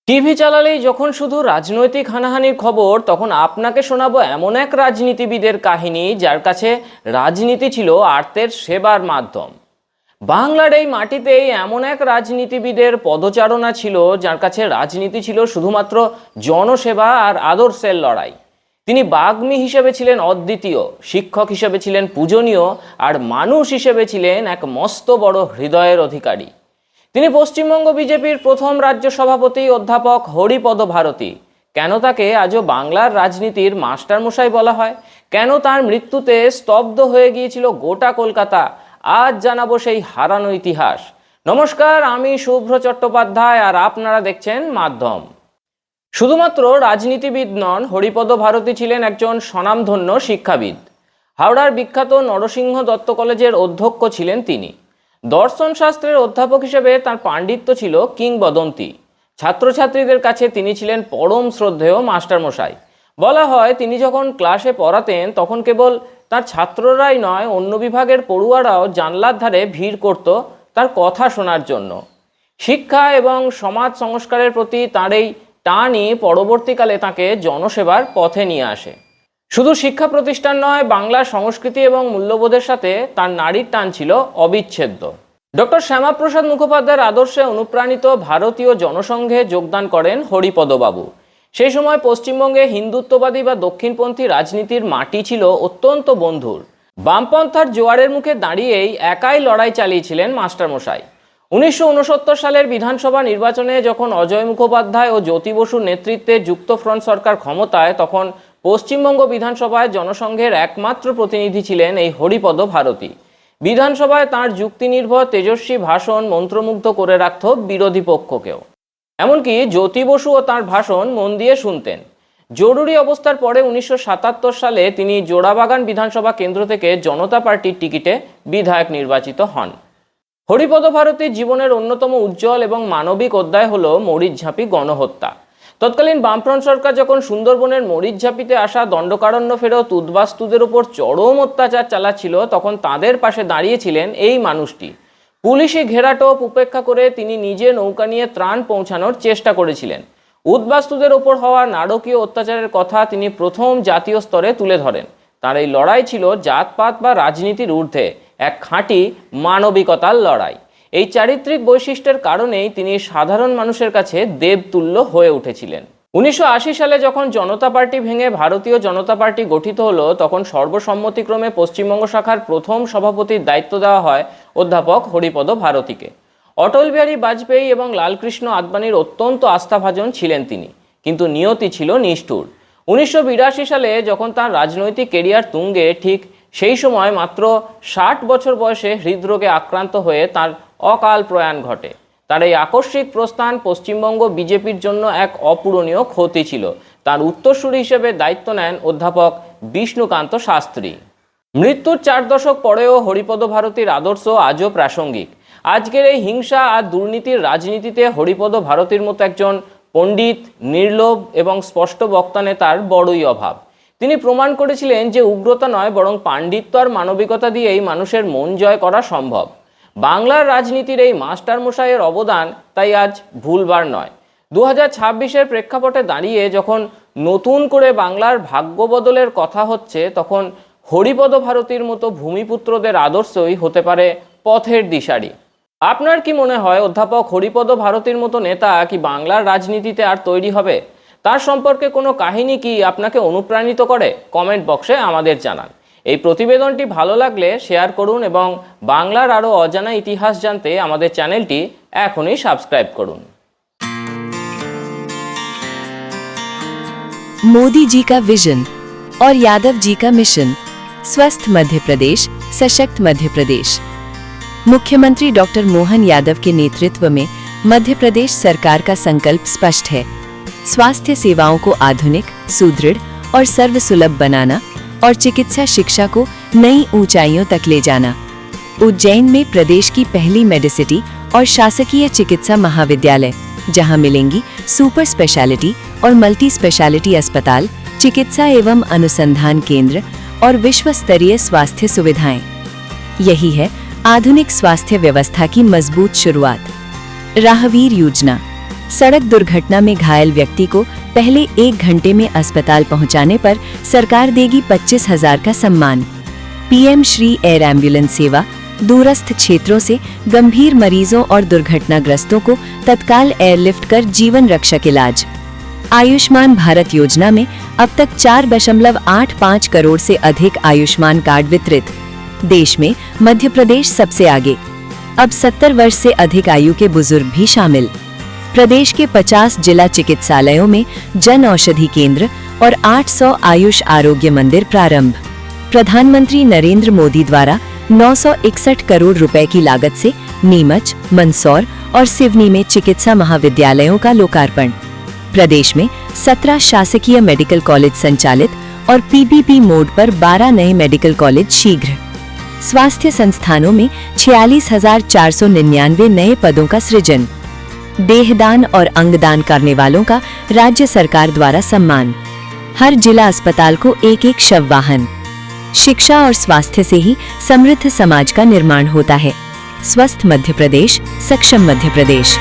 TV চালালেই যখন শুধু রাজনৈতিক হানাহানির খবর, তখন আপনাকে শোনাবো এমন এক রাজনীতিবিদের কাহিনী যার কাছে রাজনীতি ছিল আর্তের সেবার মাধ্যম। বাংলার এই মাটিতেই এমন এক রাজনীতিবিদের পদচারণা ছিল যার কাছে রাজনীতি ছিল শুধুমাত্র জনসেবা আর আদর্শের লড়াই। তিনি বাগ্মী হিসেবে ছিলেন অদ্বিতীয়, শিক্ষক হিসেবে ছিলেন পূজনীয়, আর মানুষ হিসেবে ছিলেন এক মস্ত বড় হৃদয়ের অধিকারী। তিনি পশ্চিমবঙ্গ বিজেপির প্রথম রাজ্য সভাপতি অধ্যাপক হরিপদ ভারতী। কেন তাকে আজও বাংলার রাজনীতির মাস্টারমশাই বলা হয়, কেন তার মৃত্যুতে স্তব্ধ হয়ে গিয়েছিল গোটা কলকাতা, আজ জানাবো সেই হারানো ইতিহাস। নমস্কার, আমি শুভ্র চট্টোপাধ্যায় আর আপনারা দেখছেন মাধ্যম। শুধুমাত্র রাজনীতিবিদ নন, হরিপদ ভারতী ছিলেন একজন স্বনামধন্য শিক্ষাবিদ। হাওড়ার বিখ্যাত নরসিংহ দত্ত কলেজের অধ্যক্ষ ছিলেন তিনি। দর্শন শাস্ত্রের অধ্যাপক হিসেবে তার পাণ্ডিত্য ছিল কিংবদন্তি। ছাত্রছাত্রীদের কাছে তিনি ছিলেন পরম শ্রদ্ধেয় মাস্টারমশাই। বলা হয় তিনি যখন ক্লাসে পড়াতেন তখন কেবল তার ছাত্ররাই নয়, অন্য বিভাগের পড়ুয়ারাও জানলার ধারে ভিড় করত তার কথা শোনার জন্য। শিক্ষা এবং সমাজ সংস্কারের প্রতি তাঁর এই টানই পরবর্তীকালে তাকে জনসেবার পথে নিয়ে আসে। শুধু শিক্ষা প্রতিষ্ঠান নয়, বাংলার সংস্কৃতি এবং মূল্যবোধের সাথে তার নারীর টান ছিল অবিচ্ছেদ্য। ডক্টর শ্যামাপ্রসাদ মুখোপাধ্যায়ের আদর্শে অনুপ্রাণিত ভারতীয় জনসংঘে যোগদান করেন হরিপদবাবু। সেই সময় পশ্চিমবঙ্গে হিন্দুত্ববাদী বা দক্ষিণপন্থী রাজনীতির মাটি ছিল অত্যন্ত বন্ধুর। বামপন্থার জোয়ারের মুখে দাঁড়িয়েই একাই লড়াই চালিয়েছিলেন মাস্টারমশাই। 1969 সালের বিধানসভা নির্বাচনে যখন অজয় মুখোপাধ্যায় ও জ্যোতি বসুর নেতৃত্বে যুক্তফ্রন্ট সরকার ক্ষমতায়, তখন পশ্চিমবঙ্গ বিধানসভায় জনসংঘের একমাত্র প্রতিনিধি ছিলেন এই হরিপদ ভারতী। বিধানসভায় তাঁর যুক্তিনির্ভর তেজস্বী ভাষণ মন্ত্রমুগ্ধ করে রাখত বিরোধী পক্ষকেও। এমনকি জ্যোতি বসুও তাঁর ভাষণ মন দিয়ে শুনতেন। জরুরি অবস্থার পরে 1977 সালে তিনি জোড়াবাগান বিধানসভা কেন্দ্র থেকে জনতা পার্টির টিকিটে বিধায়ক নির্বাচিত হন। হরিপদ ভারতীর জীবনের অন্যতম উজ্জ্বল এবং মানবিক অধ্যায় হল মরিচঝাঁপি গণহত্যা। তৎকালীন বামফ্রন্ট সরকার যখন সুন্দরবনের মরিচঝাঁপিতে আসা দণ্ডকারণ্য ফেরত উদ্বাস্তুদের উপর চরম অত্যাচার চালাচ্ছিল, তখন তাদের পাশে দাঁড়িয়েছিলেন এই মানুষটি। পুলিশি ঘেরাটোপ উপেক্ষা করে তিনি নিজে নৌকা নিয়ে ত্রাণ পৌঁছানোর চেষ্টা করেছিলেন। উদ্বাস্তুদের ওপর হওয়া নারকীয় অত্যাচারের কথা তিনি প্রথম জাতীয় স্তরে তুলে ধরেন। তার এই লড়াই ছিল জাতপাত বা রাজনীতির ঊর্ধ্বে, এক খাঁটি মানবিকতার লড়াই। এই চারিত্রিক বৈশিষ্ট্যের কারণেই তিনি সাধারণ মানুষের কাছে দেবতুল্য হয়ে উঠেছিলেন। 1980 সালে যখন জনতা পার্টি ভেঙে ভারতীয় জনতা পার্টি গঠিত হলো, তখন সর্বসম্মতিক্রমে পশ্চিমবঙ্গ শাখার প্রথম সভাপতির দায়িত্ব দেওয়া হয় অধ্যাপক হরিপদ ভারতীকে। অটল বিহারী বাজপেয়ী এবং লালকৃষ্ণ আদবানির অত্যন্ত আস্থাভাজন ছিলেন তিনি, কিন্তু নিয়তি ছিল নিষ্ঠুর। 1982 সালে যখন তার রাজনৈতিক কেরিয়ার তুঙ্গে, ঠিক সেই সময় মাত্র 60 বছর বয়সে হৃদরোগে আক্রান্ত হয়ে তার অকাল প্রয়াণ ঘটে। তার এই আকস্মিক প্রস্থান পশ্চিমবঙ্গ বিজেপির জন্য এক অপূরণীয় ক্ষতি ছিল। তার উত্তরসূরি হিসেবে দায়িত্ব নেন অধ্যাপক বিষ্ণুকান্ত শাস্ত্রী। মৃত্যুর 4 দশক পরেও হরিপদ ভারতীর আদর্শ আজও প্রাসঙ্গিক। আজকের এই হিংসা আর দুর্নীতির রাজনীতিতে হরিপদ ভারতীর মতো একজন পণ্ডিত, নির্লোভ এবং স্পষ্ট বক্তা নেতার বড়ই অভাব। তিনি প্রমাণ করেছিলেন যে উগ্রতা নয়, বরং পাণ্ডিত্য আর মানবিকতা দিয়েই মানুষের মন জয় করা সম্ভব। বাংলার রাজনীতির এই মাস্টারমশাইয়ের অবদান তাই আজ ভুলবার নয়। 2026-এর প্রেক্ষাপটে দাঁড়িয়ে যখন নতুন করে বাংলার ভাগ্য বদলের কথা হচ্ছে, তখন হরিপদ ভারতীর মতো ভূমিপুত্রদের আদর্শই হতে পারে পথের দিশারি। আপনার কি মনে হয়, অধ্যাপক হরিপদ ভারতীর মতো নেতা কি বাংলার রাজনীতিতে আর তৈরি হবে? তার সম্পর্কে কোনো কাহিনী কি আপনাকে অনুপ্রাণিত করে? কমেন্ট বক্সে আমাদের জানান। এই প্রতিবেদনটি ভালো লাগলে শেয়ার করুন এবং বাংলার আরও অজানা ইতিহাস জানতে আমাদের চ্যানেলটি এখনই সাবস্ক্রাইব করুন। मोदी जी का विजन और यादव जी का मिशन, स्वस्थ मध्य प्रदेश, सशक्त मध्य प्रदेश। मुख्यमंत्री डॉक्टर मोहन यादव के नेतृत्व में मध्य प्रदेश सरकार का संकल्प स्पष्ट है। स्वास्थ्य सेवाओं को आधुनिक, सुदृढ़ और सर्वसुलभ बनाना और चिकित्सा शिक्षा को नई ऊंचाइयों तक ले जाना। उज्जैन में प्रदेश की पहली मेडिसिटी और शासकीय चिकित्सा महाविद्यालय, जहां मिलेंगी सुपर स्पेशलिटी और मल्टी स्पेशलिटी अस्पताल, चिकित्सा एवं अनुसंधान केंद्र और विश्व स्तरीय स्वास्थ्य सुविधाएं। यही है आधुनिक स्वास्थ्य व्यवस्था की मजबूत शुरुआत। राहवीर योजना सड़क दुर्घटना में घायल व्यक्ति को पहले 1 घंटे में अस्पताल पहुंचाने पर सरकार देगी 25,000 का सम्मान। पीएम श्री एयर एम्बुलेंस सेवा, दूरस्थ क्षेत्रों से गंभीर मरीजों और दुर्घटनाग्रस्तों को तत्काल एयरलिफ्ट कर जीवन रक्षक इलाज। आयुष्मान भारत योजना में अब तक 4.85 करोड़ से अधिक आयुष्मान कार्ड वितरित। देश में मध्य प्रदेश सबसे आगे। अब 70 वर्ष से अधिक आयु के बुजुर्ग भी शामिल। प्रदेश के 50 जिला चिकित्सालयों में जन औषधि केंद्र और 800 आयुष आरोग्य मंदिर प्रारंभ। प्रधानमंत्री नरेंद्र मोदी द्वारा 961 करोड़ रुपए की लागत से नीमच, मंदसौर और सिवनी में चिकित्सा महाविद्यालयों का लोकार्पण। प्रदेश में 17 शासकीय मेडिकल कॉलेज संचालित और पीपीपी मोड पर 12 नए मेडिकल कॉलेज शीघ्र। स्वास्थ्य संस्थानों में 46,499 नए पदों का सृजन। देहदान और अंगदान करने वालों का राज्य सरकार द्वारा सम्मान। हर जिला अस्पताल को एक शव वाहन। शिक्षा और स्वास्थ्य से ही समृद्ध समाज का निर्माण होता है। स्वस्थ मध्य प्रदेश, सक्षम मध्य प्रदेश।